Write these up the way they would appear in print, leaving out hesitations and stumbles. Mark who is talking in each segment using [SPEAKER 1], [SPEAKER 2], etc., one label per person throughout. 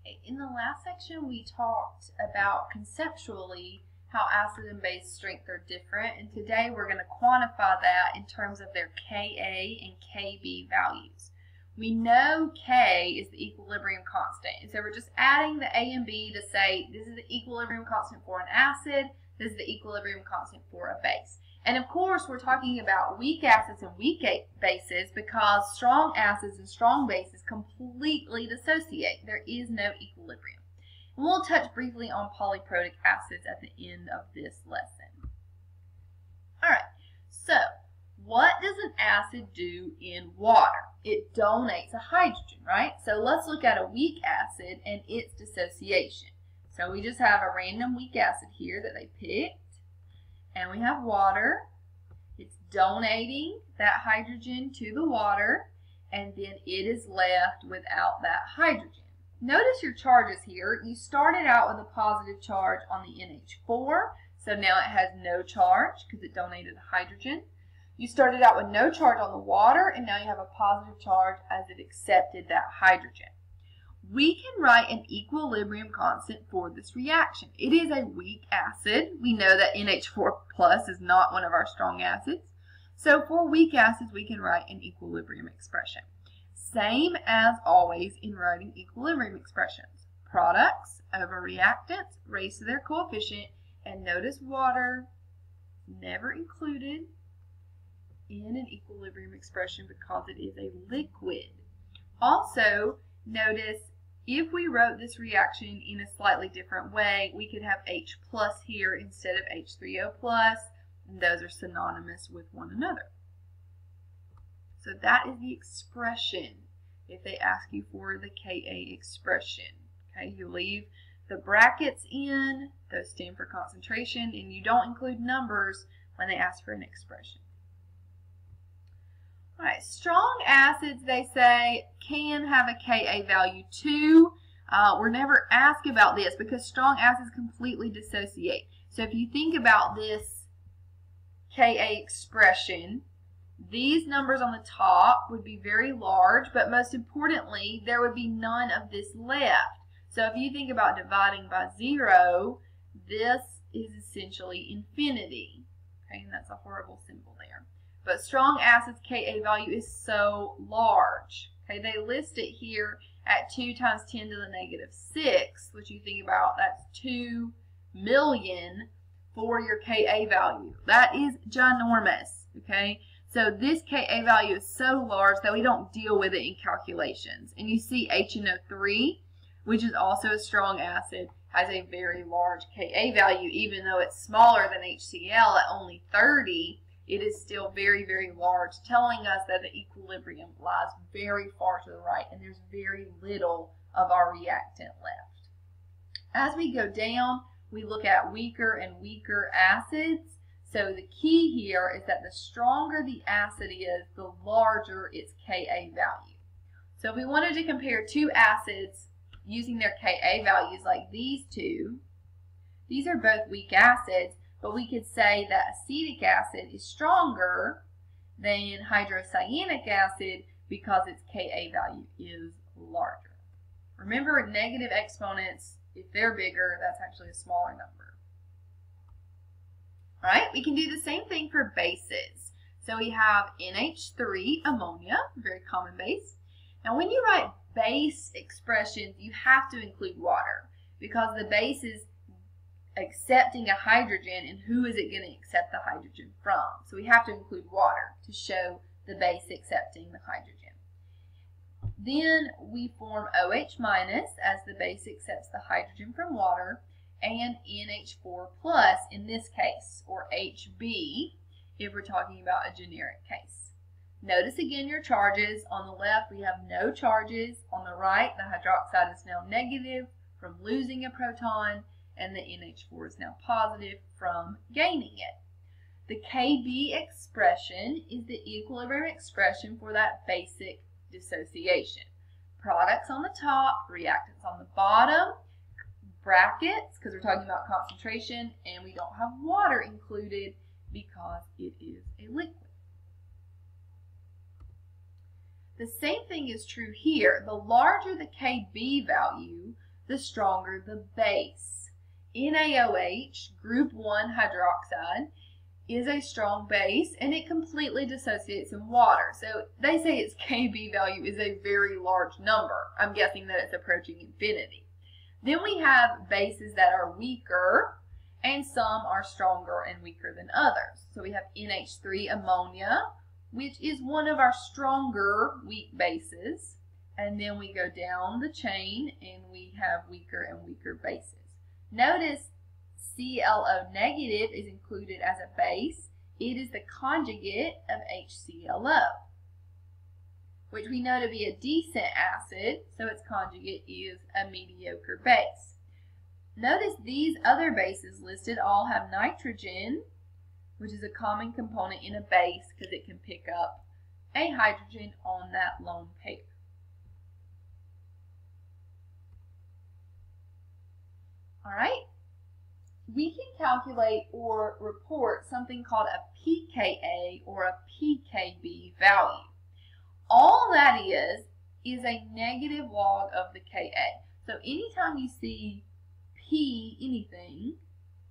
[SPEAKER 1] In the last section, we talked about conceptually how acid and base strength are different, and today we're going to quantify that in terms of their Ka and Kb values. We know K is the equilibrium constant, and so we're just adding the A and B to say this is the equilibrium constant for an acid, this is the equilibrium constant for a base. And of course, we're talking about weak acids and weak bases because strong acids and strong bases completely dissociate. There is no equilibrium. And we'll touch briefly on polyprotic acids at the end of this lesson. All right, so what does an acid do in water? It donates a hydrogen, right? So let's look at a weak acid and its dissociation. So we just have a random weak acid here that they picked. And we have water. It's donating that hydrogen to the water, and then it is left without that hydrogen. Notice your charges here. You started out with a positive charge on the NH4, so now it has no charge because it donated the hydrogen. You started out with no charge on the water, and now you have a positive charge as it accepted that hydrogen. We can write an equilibrium constant for this reaction. It is a weak acid. We know that NH4 plus is not one of our strong acids. So for weak acids, we can write an equilibrium expression. Same as always in writing equilibrium expressions. Products over reactants raised to their coefficient, and notice water never included in an equilibrium expression because it is a liquid. Also, notice if we wrote this reaction in a slightly different way, we could have H plus here instead of H3O plus, and those are synonymous with one another. So that is the expression if they ask you for the Ka expression. Okay, you leave the brackets in, those stand for concentration, and you don't include numbers when they ask for an expression. All right, strong acids, they say, can have a Ka value too. We're never asked about this because strong acids completely dissociate. So if you think about this Ka expression, these numbers on the top would be very large, but most importantly, there would be none of this left. So if you think about dividing by 0, this is essentially infinity. Okay, and that's a horrible symbol there. But strong acids Ka value is so large. Okay, they list it here at 2 times 10 to the negative 6, which you think about, that's 2 million for your Ka value. That is ginormous, okay? So this Ka value is so large that we don't deal with it in calculations. And you see HNO3, which is also a strong acid, has a very large Ka value, even though it's smaller than HCl at only 30. It is still very, very large, telling us that the equilibrium lies very far to the right, and there's very little of our reactant left. As we go down, we look at weaker and weaker acids. So the key here is that the stronger the acid is, the larger its Ka value. So if we wanted to compare two acids using their Ka values like these two, these are both weak acids, but we could say that acetic acid is stronger than hydrocyanic acid because its Ka value is larger. Remember, negative exponents, if they're bigger, that's actually a smaller number. All right, we can do the same thing for bases. So we have NH3, ammonia, very common base. Now when you write base expressions, you have to include water because the base is accepting a hydrogen, and who is it going to accept the hydrogen from? So we have to include water to show the base accepting the hydrogen. Then we form OH minus as the base accepts the hydrogen from water, and NH4 plus in this case, or HB if we're talking about a generic case. Notice again your charges. On the left we have no charges. On the right the hydroxide is now negative from losing a proton, and the NH4 is now positive from gaining it. The Kb expression is the equilibrium expression for that basic dissociation. Products on the top, reactants on the bottom, brackets because we're talking about concentration, and we don't have water included because it is a liquid. The same thing is true here. The larger the Kb value, the stronger the base. NaOH, group 1 hydroxide, is a strong base, and it completely dissociates in water. So they say its Kb value is a very large number. I'm guessing that it's approaching infinity. Then we have bases that are weaker, and some are stronger and weaker than others. So we have NH3 ammonia, which is one of our stronger weak bases. And then we go down the chain and we have weaker and weaker bases. Notice ClO negative is included as a base. It is the conjugate of HClO, which we know to be a decent acid, so its conjugate is a mediocre base. Notice these other bases listed all have nitrogen, which is a common component in a base because it can pick up a hydrogen on that lone pair. All right, we can calculate or report something called a pKa or a pKb value. All that is a negative log of the Ka. So anytime you see P anything,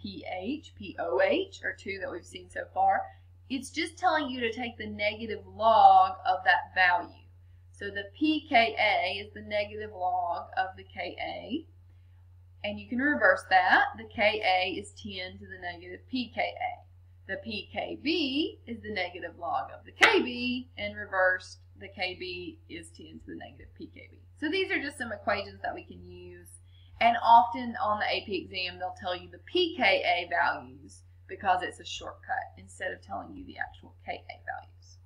[SPEAKER 1] pH, POH, or two that we've seen so far, it's just telling you to take the negative log of that value. So the pKa is the negative log of the Ka. And you can reverse that. The Ka is 10 to the negative pKa. The pKb is the negative log of the Kb, and reversed, the Kb is 10 to the negative pKb. So these are just some equations that we can use. And often on the AP exam, they'll tell you the pKa values because it's a shortcut instead of telling you the actual Ka values.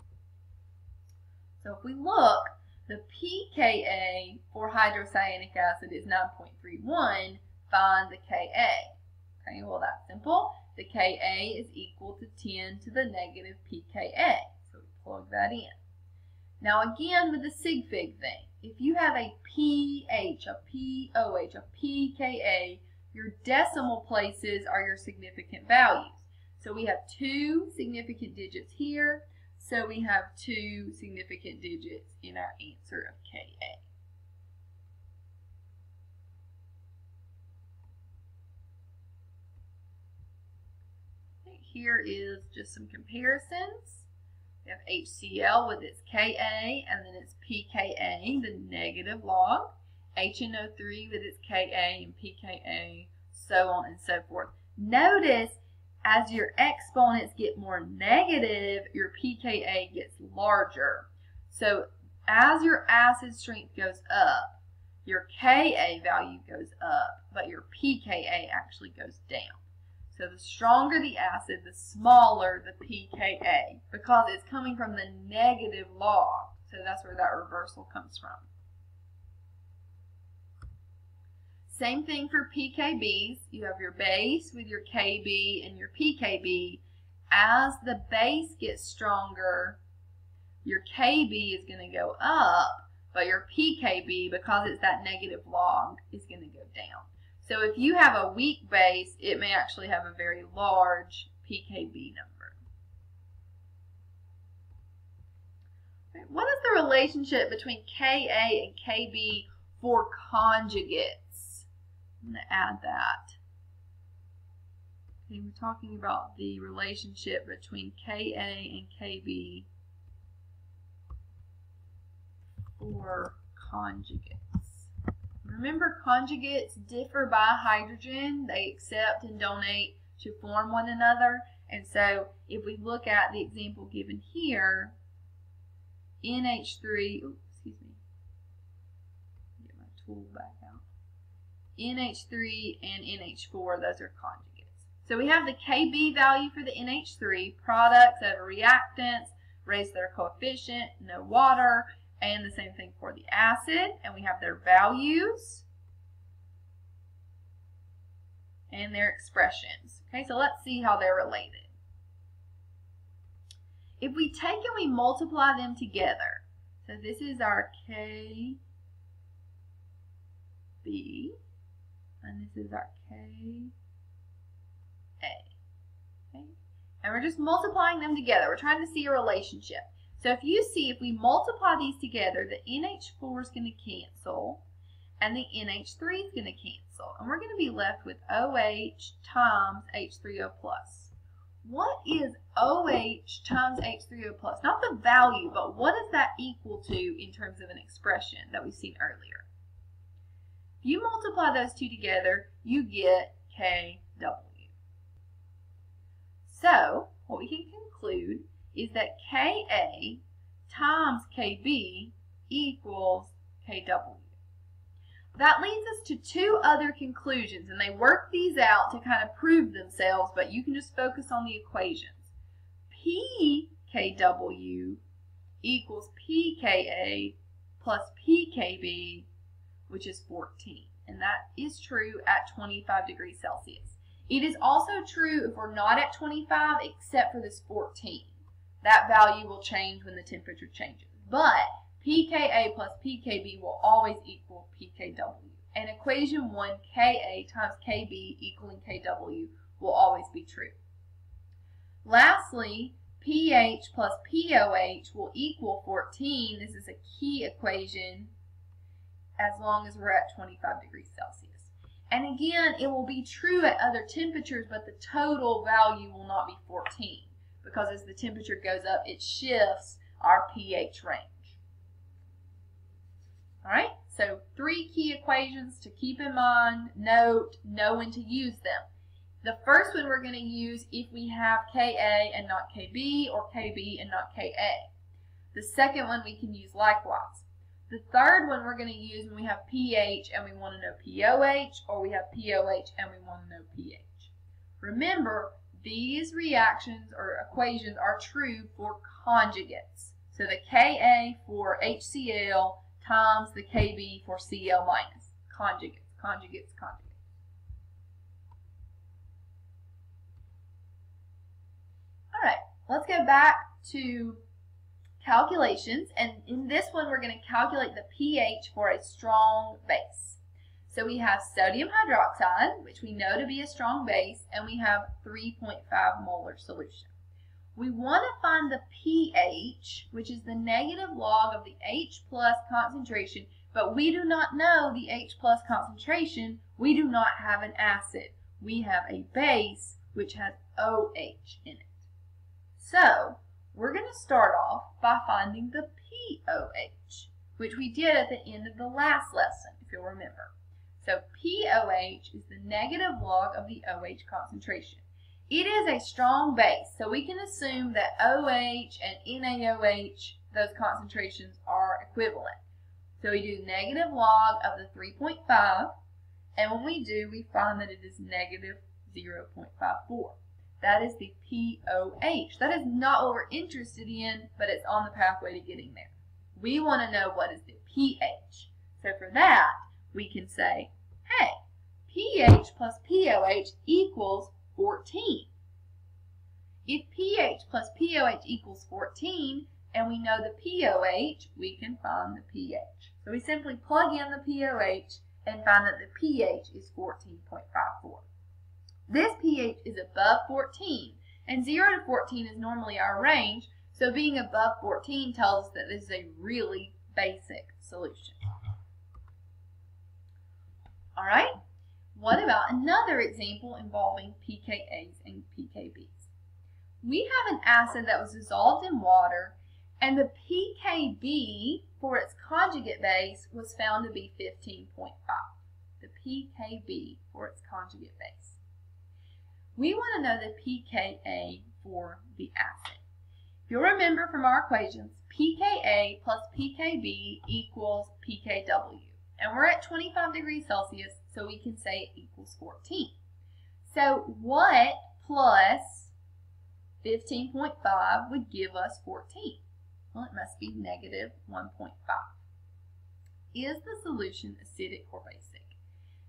[SPEAKER 1] So if we look, the pKa for hydrocyanic acid is 9.31. Find the Ka. Okay, well that's simple. The Ka is equal to 10 to the negative pKa. So we plug that in. Now again with the sig fig thing, if you have a pH, a POH, a pKa, your decimal places are your significant values. So we have 2 significant digits here. So we have 2 significant digits in our answer of Ka. Here is just some comparisons. We have HCl with its Ka and then its pKa, the negative log. HNO3 with its Ka and pKa, so on and so forth. Notice as your exponents get more negative, your pKa gets larger. So as your acid strength goes up, your Ka value goes up, but your pKa actually goes down. So the stronger the acid, the smaller the pKa, because it's coming from the negative log. So that's where that reversal comes from. Same thing for pKbs. You have your base with your Kb and your pKb. As the base gets stronger, your Kb is going to go up, but your pKb, because it's that negative log, is going to go down. So if you have a weak base, it may actually have a very large pKb number. Okay, what is the relationship between Ka and Kb for conjugates? I'm going to add that. Okay, we're talking about the relationship between Ka and Kb for conjugates. Remember, conjugates differ by hydrogen. They accept and donate to form one another. And so if we look at the example given here, NH3, oops, excuse me, get my tool back out. NH3 and NH4, those are conjugates. So we have the Kb value for the NH3, products of reactants, raise their coefficient, no water, and the same thing for the acid, and we have their values and their expressions. Okay, so let's see how they're related. If we take and we multiply them together, so this is our Kb, and this is our Ka. Okay? And we're just multiplying them together. We're trying to see a relationship. So if you see, if we multiply these together, the NH4 is going to cancel, and the NH3 is going to cancel. And we're going to be left with OH times H3O+. What is OH times H3O+? Not the value, but what is that equal to in terms of an expression that we've seen earlier? If you multiply those two together, you get KW. So, what we can conclude is that Ka times Kb equals Kw. That leads us to two other conclusions, and they work these out to kind of prove themselves, but you can just focus on the equations. PKW equals PKa plus PKb, which is 14. And that is true at 25 degrees Celsius. It is also true if we're not at 25, except for this 14. That value will change when the temperature changes. But pKa plus pKb will always equal pKw. And equation 1, Ka times Kb equaling Kw, will always be true. Lastly, pH plus pOH will equal 14. This is a key equation as long as we're at 25 degrees Celsius. And again, it will be true at other temperatures, but the total value will not be 14 because as the temperature goes up, it shifts our pH range. All right, so 3 key equations to keep in mind, note, know when to use them. The first one we're going to use if we have Ka and not Kb, or Kb and not Ka. The second one we can use likewise. The third one we're going to use when we have pH and we want to know pOH, or we have pOH and we want to know pH. Remember, these reactions or equations are true for conjugates. So the Ka for HCl times the Kb for Cl minus. Conjugates, conjugates, conjugates. All right, let's go back to calculations, and in this one we're going to calculate the pH for a strong base. So we have sodium hydroxide, which we know to be a strong base, and we have 3.5 molar solution. We want to find the pH, which is the negative log of the H plus concentration, but we do not know the H plus concentration. We do not have an acid. We have a base which has OH in it. So we're going to start off by finding the pOH, which we did at the end of the last lesson, if you'll remember. So pOH is the negative log of the OH concentration. It is a strong base, so we can assume that OH and NaOH, those concentrations are equivalent. So we do negative log of the 3.5, and when we do, we find that it is negative 0.54. That is the pOH. That is not what we're interested in, but it's on the pathway to getting there. We want to know what is the pH. So for that, we can say, hey, pH plus pOH equals 14. If pH plus pOH equals 14, and we know the pOH, we can find the pH. So we simply plug in the pOH and find that the pH is 14.54. This pH is above 14, and 0 to 14 is normally our range, so being above 14 tells us that this is a really basic solution. All right, what about another example involving pKa's and pKb's? We have an acid that was dissolved in water, and the pKb for its conjugate base was found to be 15.5. The pKb for its conjugate base. We want to know the pKa for the acid. If you'll remember from our equations, pKa plus pKb equals pKw. And we're at 25 degrees Celsius, so we can say it equals 14. So what plus 15.5 would give us 14? Well, it must be negative 1.5. Is the solution acidic or basic?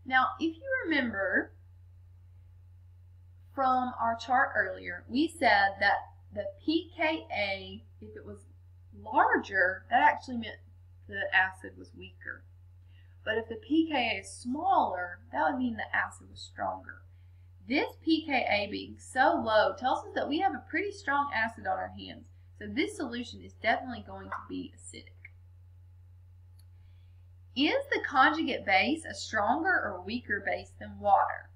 [SPEAKER 1] Now, if you remember from our chart earlier, we said that the pKa, if it was larger, that actually meant the acid was weaker. But if the pKa is smaller, that would mean the acid was stronger. This pKa being so low tells us that we have a pretty strong acid on our hands. So this solution is definitely going to be acidic. Is the conjugate base a stronger or weaker base than water?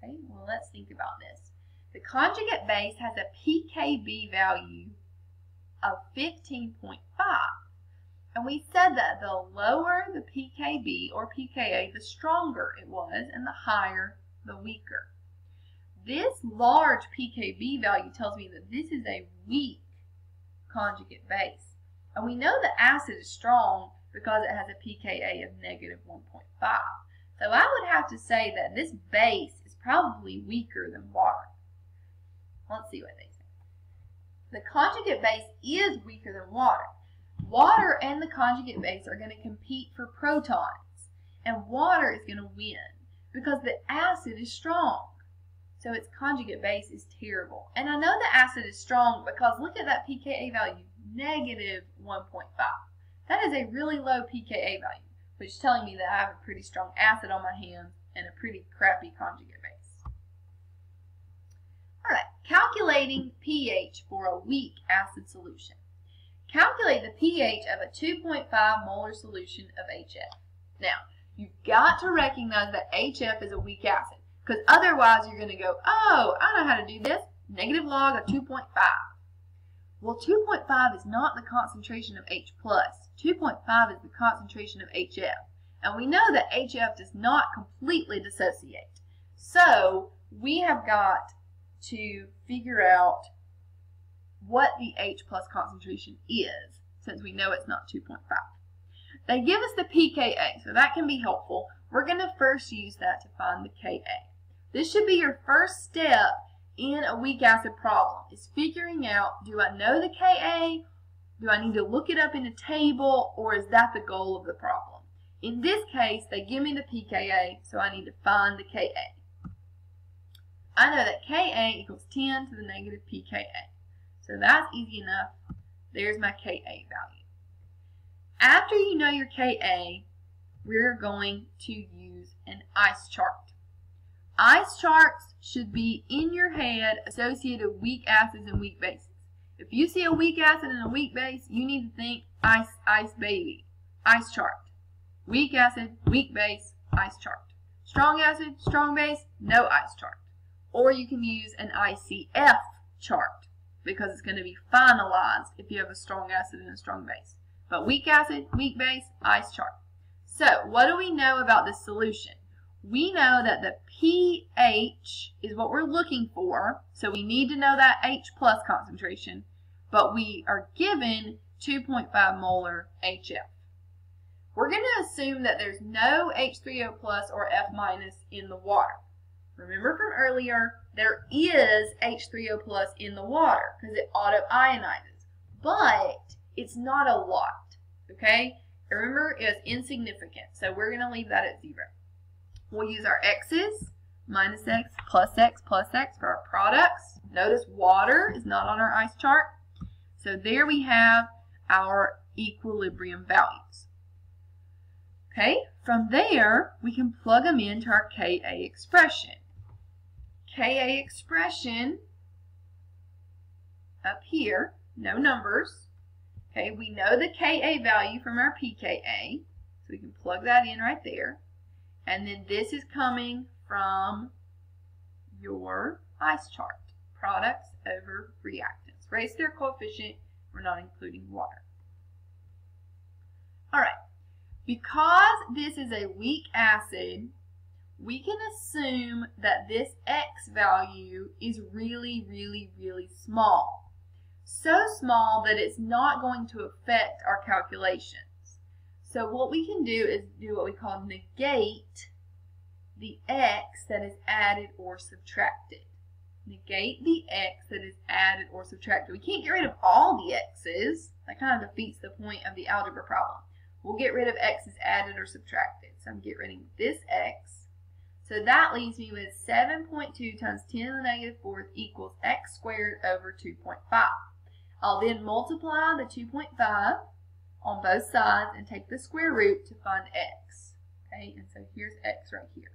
[SPEAKER 1] Okay, well, let's think about this. The conjugate base has a pKb value of 15.5. And we said that the lower the pKb or pKa, the stronger it was, and the higher, the weaker. This large pKb value tells me that this is a weak conjugate base. And we know the acid is strong because it has a pKa of negative 1.5. So I would have to say that this base is probably weaker than water. Let's see what they say. The conjugate base is weaker than water. Water and the conjugate base are going to compete for protons, and water is going to win because the acid is strong. So its conjugate base is terrible. And I know the acid is strong because look at that pKa value, negative 1.5. That is a really low pKa value, which is telling me that I have a pretty strong acid on my hands and a pretty crappy conjugate base. All right, calculating pH for a weak acid solution. Calculate the pH of a 2.5 molar solution of HF. Now, you've got to recognize that HF is a weak acid, because otherwise you're going to go, oh, I know how to do this, negative log of 2.5. Well, 2.5 is not the concentration of H+. 2.5 is the concentration of HF. And we know that HF does not completely dissociate. So, we have got to figure out what the H+ concentration is, since we know it's not 2.5. They give us the pKa, so that can be helpful. We're going to first use that to find the Ka. This should be your first step in a weak acid problem, is figuring out, do I know the Ka? Do I need to look it up in a table, or is that the goal of the problem? In this case, they give me the pKa, so I need to find the Ka. I know that Ka equals 10 to the negative pKa. So that's easy enough. There's my Ka value. After you know your Ka, we're going to use an ice chart. Ice charts should be in your head associated with weak acids and weak bases. If you see a weak acid and a weak base, you need to think ice baby. Ice chart. Weak acid, weak base, ice chart. Strong acid, strong base, no ice chart. Or you can use an ICF chart, because it's going to be finalized if you have a strong acid and a strong base. But weak acid, weak base, ice chart. So, what do we know about this solution? We know that the pH is what we're looking for, so we need to know that H+ concentration, but we are given 2.5 molar HF. We're going to assume that there's no H3O+ or F- in the water. Remember from earlier, there is H3O+ in the water because it auto-ionizes, but it's not a lot, okay? Remember, it's insignificant, so we're going to leave that at 0. We'll use our x's, minus x, plus x, plus x for our products. Notice water is not on our ice chart. So there we have our equilibrium values. Okay, from there, we can plug them into our Ka expression. Ka expression up here, no numbers. Okay, we know the Ka value from our pKa, so we can plug that in right there. And then this is coming from your ice chart. Products over reactants. Raise their coefficient, we're not including water. Alright, because this is a weak acid, we can assume that this X value is really, really, really small. So small that it's not going to affect our calculations. So what we can do is do what we call negate the X that is added or subtracted. Negate the X that is added or subtracted. We can't get rid of all the X's. That kind of defeats the point of the algebra problem. We'll get rid of X's added or subtracted. So I'm getting rid of this X. So that leaves me with 7.2 times 10 to the negative 4th equals X squared over 2.5. I'll then multiply the 2.5 on both sides and take the square root to find X. Okay, and so here's X right here.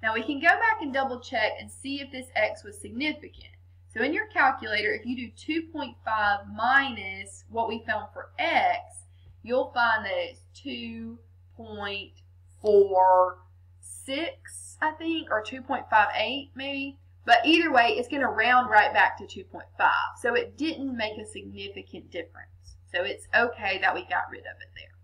[SPEAKER 1] Now we can go back and double check and see if this X was significant. So in your calculator, if you do 2.5 minus what we found for X, you'll find that it's 2.46, I think, or 2.58 maybe. But either way, it's going to round right back to 2.5. So it didn't make a significant difference. So it's okay that we got rid of it there.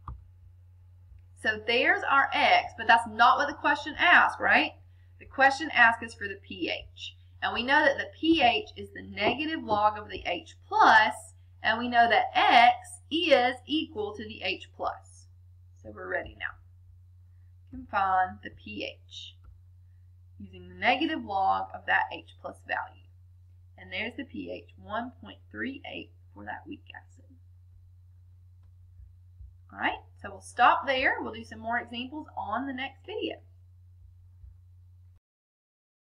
[SPEAKER 1] So there's our x, but that's not what the question asked, right? The question asked us for the pH. And we know that the pH is the negative log of the H plus, and we know that x is equal to the H plus. So we're ready now. We can find the pH using the negative log of that H plus value. And there's the pH, 1.38 for that weak acid. All right, so we'll stop there. We'll do some more examples on the next video.